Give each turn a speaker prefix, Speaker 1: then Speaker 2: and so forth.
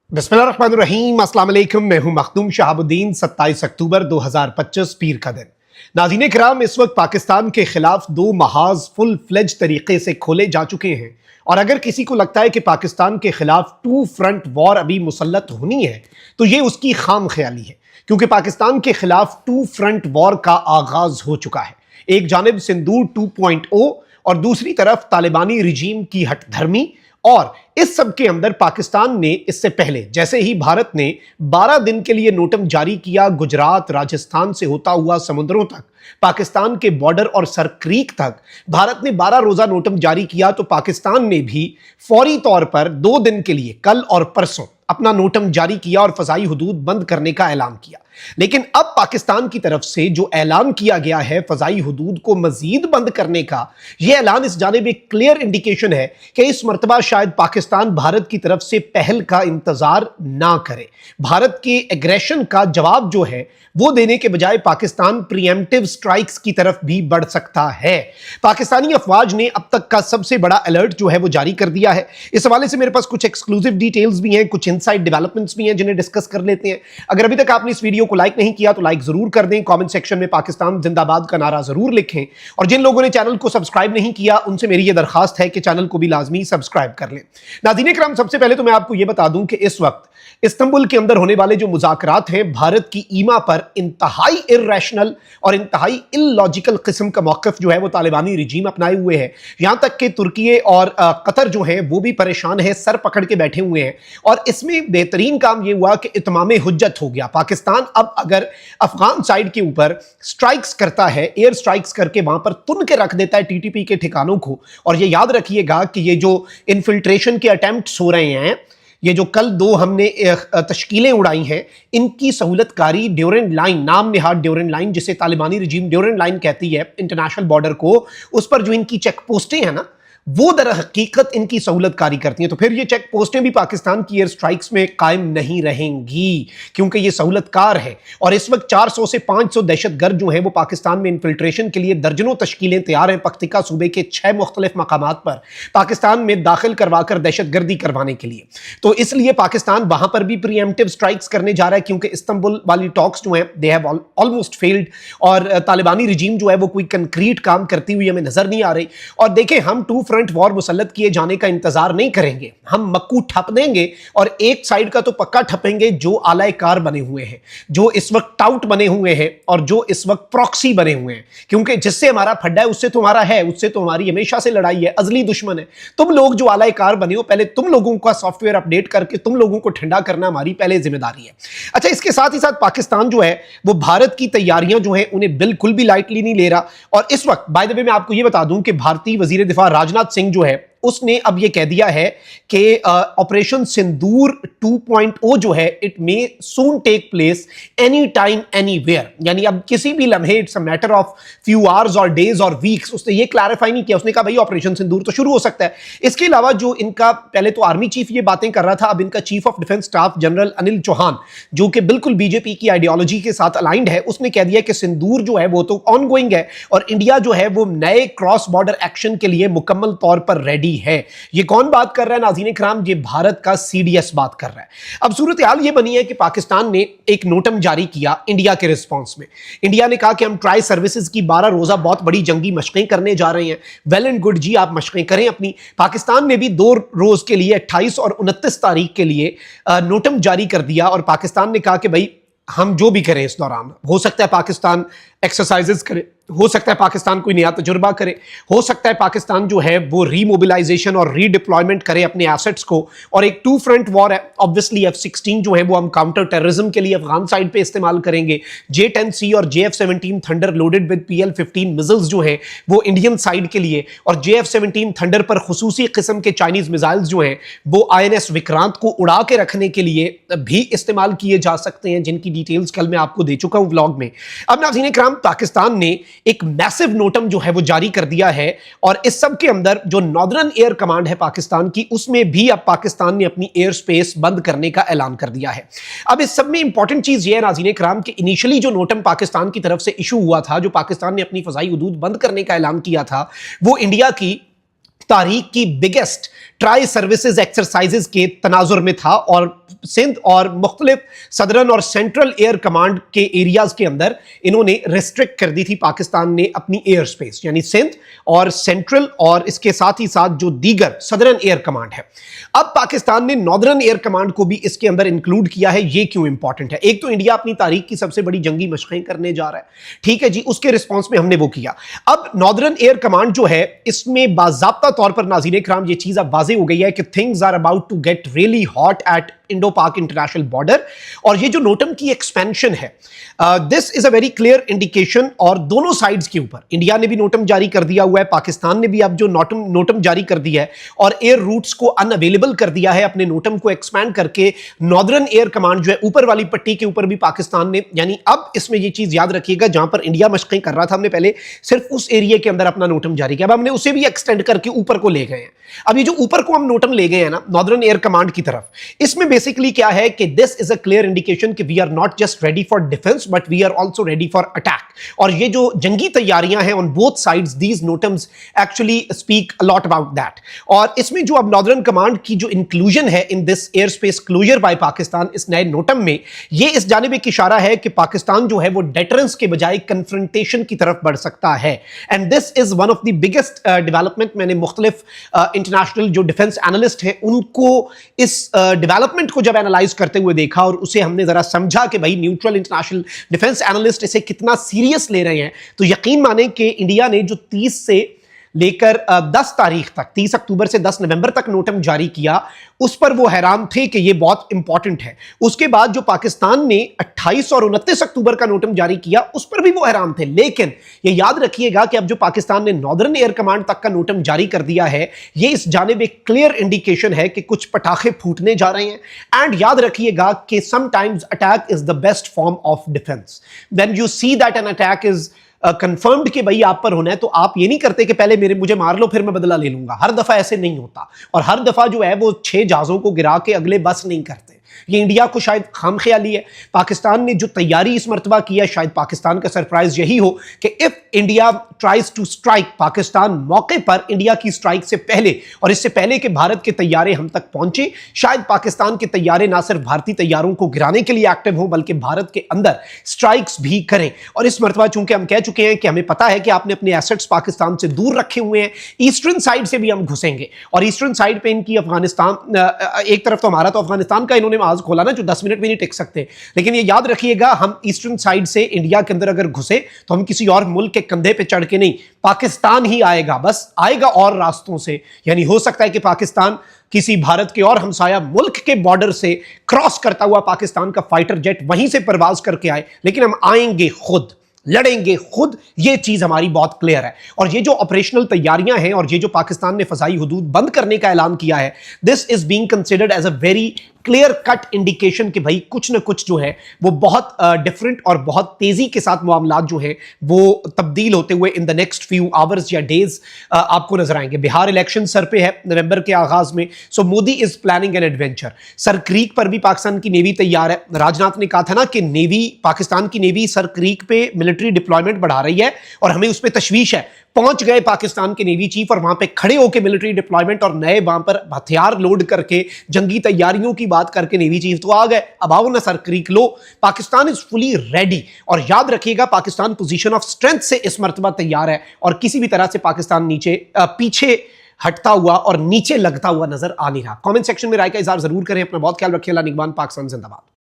Speaker 1: बिस्मिल्लाहिर्रहमानिर्रहीम, अस्सलाम वालेकुम। मैं हूं मखदूम शहाबुद्दीन। 27 अक्टूबर 2025 पीर का दिन। नाज़रीन किराम, इस वक्त पाकिस्तान के खिलाफ दो महाज फुल फ्लेज तरीके से खोले जा चुके हैं। और अगर किसी को लगता है कि पाकिस्तान के खिलाफ टू फ्रंट वॉर अभी मुसल्लत होनी है तो ये उसकी खाम ख्याली है, क्योंकि पाकिस्तान के खिलाफ टू फ्रंट वॉर का आगाज हो चुका है। एक जानिब सिंदूर 2.0 और दूसरी तरफ तालिबानी रिजीम की हठधर्मी। और इस सब के अंदर पाकिस्तान ने इससे पहले जैसे ही भारत ने 12 दिन के लिए नोटम जारी किया, गुजरात राजस्थान से होता हुआ समुद्रों तक, पाकिस्तान के बॉर्डर और सरक्रीक तक भारत ने 12 रोजा नोटम जारी किया, तो पाकिस्तान ने भी फौरी तौर पर 2 दिन के लिए कल और परसों अपना नोटम जारी किया और फजाई हुदूद बंद करने का ऐलान किया। लेकिन अब पाकिस्तान की तरफ से जो ऐलान किया गया है फजाई हुदूद को मजीद बंद करने का, यह ऐलान इस जानिब एक क्लियर इंडिकेशन है कि इस मर्तबा शायद पाकिस्तान भारत की तरफ से पहल का इंतजार ना करे। भारत के एग्रेशन का जवाब जो है वो देने के बजाय पाकिस्तान प्रीएम्प्टिव स्ट्राइक्स की तरफ भी बढ़ सकता है। पाकिस्तानी अफवाज ने अब तक का सबसे बड़ा अलर्ट जो है वो जारी कर दिया है। इस हवाले से मेरे पास कुछ एक्सक्लूसिव डिटेल्स भी हैं, कुछ इनसाइड डेवलपमेंट्स भी हैं जिन्हें डिस्कस कर लेते हैं। अगर अभी तक आपने इस वीडियो को लाइक नहीं किया तो लाइक जरूर कर दें, कमेंट सेक्शन में पाकिस्तान जिंदाबाद का नारा जरूर लिखें, और जिन लोगों ने चैनल को सब्सक्राइब नहीं किया उनसे मेरी यह दरखास्त है कि चैनल को भी लाजमी सब्सक्राइब कर लें। नाज़रीन किराम, सबसे पहले तो मैं आपको यह बता दूं कि इस वक्त इस्तांबुल के अंदर होने वाले जो मुज़ाकरात हैं, भारत की ईमा पर इंतहाई इर्रेशनल और इंतहाई इलॉजिकल किस्म का मौक़िफ़ जो है वो तालिबानी रिजीम अपनाए हुए है। यहां तक कि तुर्की और कतर जो है वो भी परेशान है, सर पकड़ के बैठे हुए हैं। और इसमें बेहतरीन काम यह हुआ कि इत्माम हुज्जत हो गया। पाकिस्तान अब अगर अफगान साइड के ऊपर स्ट्राइक्स करता है, एयर स्ट्राइक्स करके वहां पर तुन के रख देता है टीटीपी के ठिकानों को। और ये याद रखिएगा कि ये जो इन्फिल्ट्रेशन के अटेम्प्ट्स हो रहे हैं, ये जो कल 2 हमने तश्कीलें उड़ाई हैं, इनकी सहूलतकारी ड्यूरेंड लाइन, नाम निहाद ड्यूरेंड लाइन, जिसे तालिबानी रिजीम ड्यूरेंड लाइन कहती है इंटरनेशनल बॉर्डर को, उस पर जो इनकी चेक पोस्टें हैं ना, वो दर हकीकत इनकी सहूलतकारी करती हैं। तो फिर ये चेक पोस्टें भी पाकिस्तान की एयर स्ट्राइक्स में कायम नहीं रहेंगी, क्योंकि ये सहूलतकार है। और इस वक्त 400 से 500 दहशतगर्द जो हैं वो पाकिस्तान में इन्फिल्ट्रेशन के लिए दर्जनों तश्कीलें तैयार हैं, पख्तिका सूबे के 6 मुख्तलिफ मकामात पर पाकिस्तान में दाखिल करवाकर दहशतगर्दी करवाने के लिए। तो इसलिए पाकिस्तान वहां पर भी प्रीएम्प्टिव स्ट्राइक्स करने जा रहा है, क्योंकि इस्तांबुल वाली टॉक्स जो हैं दे हैव ऑलमोस्ट फेल्ड, और तालिबानी रिजीम जो है वो कोई कंक्रीट काम करती हुई हमें नजर नहीं आ रही। और देखें, हम टू फ्रंट वॉर मुसल्लत किए जाने का इंतजार नहीं करेंगे, हम मक्कू ठप देंगे। और एक साइड का तो पक्का ठपेंगे जो आलाए कार बने हुए हैं, जो इस वक्त टाउट बने हुए हैं, और जो इस वक्त प्रॉक्सी बने हुए हैं। क्योंकि जिससे हमारा फड्डा है उससे तुम्हारा है, उससे तो हमारी हमेशा से लड़ाई है, अजली दुश्मन है। तुम लोग जो आलाए कार बने हो, पहले तुम लोगों का सॉफ्टवेयर अपडेट करके तुम लोगों को ठंडा करना हमारी पहले जिम्मेदारी है। अच्छा, इसके साथ ही साथ पाकिस्तान जो है वो भारत की तैयारियां जो है उन्हें बिल्कुल भी लाइटली नहीं ले रहा। और इस वक्त बाय द वे मैं आपको यह बता दूं कि भारतीय वजीर दिफा राजनाथ सिंह जो है उसने अब यह कह दिया है कि ऑपरेशन सिंदूर 2.0 जो है it may soon take place any time anywhere, यानी अब किसी भी लम्हे, it's a matter of few hours और डेज और वीक्स। उसने ये क्लैरिफाई नहीं किया, उसने कहा भाई ऑपरेशन सिंदूर तो शुरू हो सकता है। इसके अलावा जो इनका पहले तो आर्मी चीफ ये बातें कर रहा था, अब इनका chief of defence staff general Anil Chauhan, जो कि बिल्कुल बीजेपी की आइडियोलॉजी के साथ अलाइंड है, उसने कह दिया कि सिंदूर जो है वो तो ऑनगोइंग है और इंडिया जो है वो नए क्रॉस बॉर्डर एक्शन के लिए मुकम्मल तौर पर रेडी है। ये कौन बात कर रहा है नाज़रीन इकराम? ये भारत का सीडीएस बात कर रहा है। अब सूरत हाल ये बनी है कि पाकिस्तान ने एक नोटम जारी किया इंडिया के रिस्पांस में। इंडिया ने कहा कि हम ट्राई सर्विसेज की 12 रोजा बहुत बड़ी जंगी मशकें करने जा रहे हैं। वेल एंड गुड जी, आप मशकें करें अपनी। पाकिस्तान ने भी 2 रोज के लिए 28 और 29 तारीख के लिए नोटम जारी कर दिया। और पाकिस्तान ने कहा कि भाई हम जो भी करें इस दौरान, हो सकता है पाकिस्तान एक्सरसाइजेस करे, हो सकता है पाकिस्तान कोई नया तजुर्बा करे, हो सकता है पाकिस्तान जो है वो रीमोबिलाइजेशन और रीडिप्लॉयमेंट करे अपने एसेट्स को। और एक टू फ्रंट वॉर है, ऑब्वियसली F-16 जो है वो हम काउंटर टेररिज्म के लिए अफगान साइड पे इस्तेमाल करेंगे। J-10C और JF-17 thunder loaded with PL-15 missiles जो हैं वो इंडियन साइड के लिए, और JF-17 थंडर पर खुसूसी किस्म के चाइनीज मिसाइल्स जो हैं वो INS विक्रांत को उड़ा के रखने के लिए भी इस्तेमाल किए जा सकते हैं, जिनकी डिटेल्स कल मैं आपको दे चुका हूं व्लॉग में। अब नाज़रीन इकराम, पाकिस्तान ने एक मैसिव नोटम जो है वो जारी कर दिया है, और इस सब के अंदर जो नॉर्दर्न एयर कमांड है पाकिस्तान की, उसमें भी अब पाकिस्तान ने अपनी एयर स्पेस बंद करने का ऐलान कर दिया है। अब इस सब में इंपॉर्टेंट चीज ये है नाज़रीन किराम कि इनिशियली जो नोटम पाकिस्तान की तरफ से इशू हुआ था, जो पाकिस्तान ने अपनी फजाई हुदूद बंद करने का ऐलान किया था, वो इंडिया की तारीख की बिगेस्ट ट्राई सर्विसेज एक्सरसाइजेज के तनाजुर में था और सिंध और मुख्तलिफ सदरन और सेंट्रल एयर कमांड के एरियाज के अंदर इन्होंने रिस्ट्रिक्ट कर दी थी पाकिस्तान ने अपनी एयर स्पेस, यानी सिंध और सेंट्रल और इसके साथ ही साथ जो दीगर सदरन एयर कमांड है। अब पाकिस्तान ने नॉर्दर्न एयर कमांड को भी इसके अंदर इंक्लूड किया है। ये क्यों इंपॉर्टेंट है? एक तो इंडिया अपनी तारीख की सबसे बड़ी जंगी मशक़ें करने जा रहा है, ठीक है जी, उसके रिस्पॉन्स में हमने वो किया। अब नॉर्दर्न एयर कमांड जो है इसमें बाज़ाब्ता तौर पर नाज़रीन इकराम ये चीज अब वाज़ेह हो गई है कि things are about to get really hot at Indo Pak international border. और ये जो नोटम की एक्सपेंशन है, this is a very clear indication. और दोनों साइड्स के ऊपर इंडिया ने भी नोटम जारी कर दिया हुआ है, पाकिस्तान ने भी अब जो नोटम जारी कर दिया है और एयर रूट्स को अनअवेलेबल कर दिया है अपने नोटम को एक्सपैंड करके। नॉर्दर्न एयर कमांड जो है ऊपर वाली पट्टी के ऊपर भी पाकिस्तान ने, यानी अब इसमें ये चीज याद रखिएगा, जहां पर इंडिया मशक़ें कर रहा था हमने पहले सिर्फ उस एरिया के अंदर अपना नोटम जारी किया, अब हमने उसे भी एक्सटेंड करके ऊपर को ले गए हैं। अब ये जो ऊपर को हम नोटम ले गए हैं ना नॉर्दर्न एयर कमांड की तरफ, इसमें बेसिकली क्या है कि this is a clear indication कि we are not just ready for defence but we are also ready for attack. और ये जो जंगी तैयारियां हैं on both sides, these NOTAMs actually speak a lot about that. और इसमें जो अब नॉर्दर्न कमांड की जो इंक्लूजन है in this airspace closure by Pakistan इस नए नोटम में, ये इस जानिब एक इशारा है कि पाकिस्तान जो है वो डेटरेंस के बजाय कन्फ्रंटेशन की तरफ बढ़ सकता है। And this is one of the biggest development. मैंने मुख्तलिफ इंटरनेशनल जो डिफेंस एनालिस्ट हैं उनको इस डेवलपमेंट को जब एनालाइज करते हुए देखा और उसे हमने जरा समझा कि भाई न्यूट्रल इंटरनेशनल डिफेंस एनालिस्ट इसे कितना सीरियस ले रहे हैं, तो यकीन माने कि इंडिया ने जो 30 से लेकर 10 तारीख तक, 30 अक्टूबर से 10 नवंबर तक नोटम जारी किया, उस पर वो हैरान थे कि ये बहुत इंपॉर्टेंट है। उसके बाद जो पाकिस्तान ने 28 और 29 अक्टूबर का नोटम जारी किया उस पर भी वो हैरान थे। लेकिन ये याद रखिएगा कि अब जो पाकिस्तान ने नॉर्दर्न एयर कमांड तक का नोटम जारी कर दिया है, ये इस जानिब एक क्लियर इंडिकेशन है कि कुछ पटाखे फूटने जा रहे हैं। एंड याद रखिएगा कि sometimes attack is the best form of defence. When you see that an attack is confirmed कि भाई आप पर होना है, तो आप ये नहीं करते कि पहले मुझे मार लो फिर मैं बदला ले लूंगा। हर दफा ऐसे नहीं होता और हर दफा जो है वो 6 जहाजों को गिरा के अगले बस नहीं करते। ये इंडिया को शायद खामख्याली है। पाकिस्तान ने जो तैयारी इस मर्तबा की है, शायद पाकिस्तान का सरप्राइज यही हो कि if India tries to strike, Pakistan मौके पर इंडिया की स्ट्राइक से पहले और इससे पहले कि भारत के तैयारे हम तक पहुंचे, शायद पाकिस्तान के तैयारे ना सिर्फ भारतीय तैयारों को गिराने के लिए एक्टिव हो बल्कि भारत के अंदर स्ट्राइक्स भी करें। और इस मर्तबा चूंकि हम कह चुके हैं कि हमें पता है कि आपने अपने एसेट्स पाकिस्तान से दूर रखे हुए हैं, ईस्टर्न साइड से भी हम घुसेंगे और ईस्टर्न साइड पे इनकी अफगानिस्तान, एक तरफ तो हमारा तो अफगानिस्तान का इन्होंने माज खोला ना जो 10 मिनट भी नहीं टिक सकते, लेकिन ये याद रखिएगा हम ईस्टर्न साइड से इंडिया के अंदर अगर घुसे तो हम किसी और मुल्क के कंधे पे चढ़ के नहीं, पाकिस्तान ही आएगा, बस आएगा और रास्तों से। यानी हो सकता है कि पाकिस्तान किसी भारत के और हमसाया मुल्क के बॉर्डर से क्रॉस करता हुआ पाकिस्तान का फाइटर जेट वहीं से परवाज करके आए, लेकिन हम आएंगे खुद, लड़ेंगे खुद। ये चीज हमारी बहुत क्लियर है। और ये जो ऑपरेशनल तैयारियां हैं और ये जो पाकिस्तान ने फजाई हुदूद बंद करने का ऐलान किया है, this is being considered as a very clear cut indication कि भाई कुछ ना कुछ जो है वो बहुत डिफरेंट और बहुत तेजी के साथ मामलात जो है वो तब्दील होते हुए in the next few hours या डेज आपको नजर आएंगे। बिहार इलेक्शन सर पे है नवंबर के आगाज में, so Modi is planning an adventure. Sir Creek पर भी पाकिस्तान की नेवी तैयार है। राजनाथ ने कहा था ना कि नेवी, पाकिस्तान की नेवी सर क्रीक पे मिलिट्री डिप्लॉयमेंट बढ़ा रही है और हमें उस पर तशवीश है। पहुंच गए पाकिस्तान के नेवी चीफ और वहां पे खड़े होकर मिलिट्री डिप्लॉयमेंट और नए वहां पर हथियार लोड करके जंगी तैयारियों की बात करके नेवी चीफ तो आ गए। अब आओ ना sir creek low, Pakistan is fully ready. और याद रखिएगा पाकिस्तान पोजीशन ऑफ स्ट्रेंथ से इस मर्तबा तैयार है और किसी भी तरह से पाकिस्तान पीछे हटता हुआ और नीचे लगता हुआ नजर आ नहीं रहा। कमेंट सेक्शन में राय का इजहार जरूर करें। अपना बहुत ख्याल रखिए। अल्लाह निगहबान। पाकिस्तान जिंदाबाद।